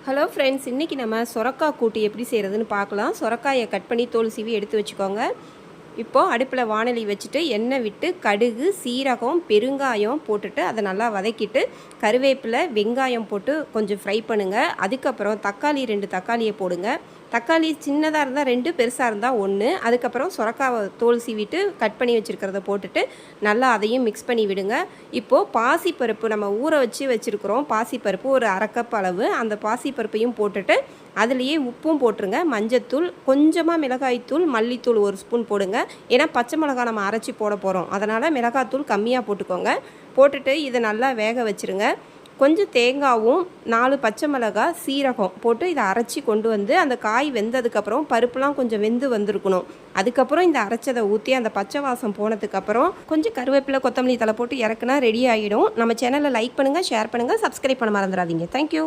Hello friends, இன்றைக்கி நம்ம சொரக்காய் கூட்டு எப்படி செய்கிறதுன்னு பார்க்கலாம். சொரக்காயை கட் பண்ணி தோல் சீவி எடுத்து வச்சுக்கோங்க. இப்போது அடுப்பில் வாணலி வச்சுட்டு எண்ணெய் விட்டு கடுகு, சீரகம், பெருங்காயம் போட்டுட்டு அதை நல்லா வதக்கிட்டு கருவேப்பிலை, வெங்காயம் போட்டு கொஞ்சம் ஃப்ரை பண்ணுங்கள். அதுக்கப்புறம் தக்காளி 2 தக்காளியை போடுங்க. தக்காளி சின்னதாக இருந்தால் 2, பெருசாக இருந்தால் 1. அதுக்கப்புறம் சொரக்காவை தோல் சீவிட்டு கட் பண்ணி வச்சுருக்கிறத போட்டுட்டு நல்லா அதையும் மிக்ஸ் பண்ணி விடுங்க. இப்போது பாசிப்பருப்பு நம்ம ஊற வச்சுருக்கிறோம். பாசிப்பருப்பு ஒரு 1/2 கப் அளவு. அந்த பாசிப்பருப்பையும் போட்டுட்டு அதுலேயே உப்பும் போட்டுருங்க. மஞ்சத்தூள், கொஞ்சமாக மிளகாய்த்தூள், மல்லித்தூள் 1 ஸ்பூன் போடுங்க. ஏன்னா பச்சை மிளகாய் நம்ம அரைச்சி போட போகிறோம். அதனால் மிளகாத்தூள் கம்மியாக போட்டுக்கோங்க. போட்டுட்டு இதை நல்லா வேக வச்சுருங்க. கொஞ்சம் தேங்காயும் 4 பச்சை மிளகாய், சீரகம் போட்டு இதை அரைச்சி கொண்டு வந்து அந்த காய் வெந்ததுக்கப்புறம் பருப்புலாம் கொஞ்சம் வெந்து வந்திருக்கணும். அதுக்கப்புறம் இந்த அரைச்சதை ஊற்றி அந்த பச்சை வாசம் போனதுக்கப்புறம் கொஞ்சம் கருவேப்பிலை, கொத்தமல்லி தழை போட்டு இறக்குனா ரெடி ஆகிடும். நம்ம சேனலை லைக் பண்ணுங்கள், ஷேர் பண்ணுங்கள், சப்ஸ்கிரைப் பண்ண மறந்துடாதீங்க. தேங்க்யூ.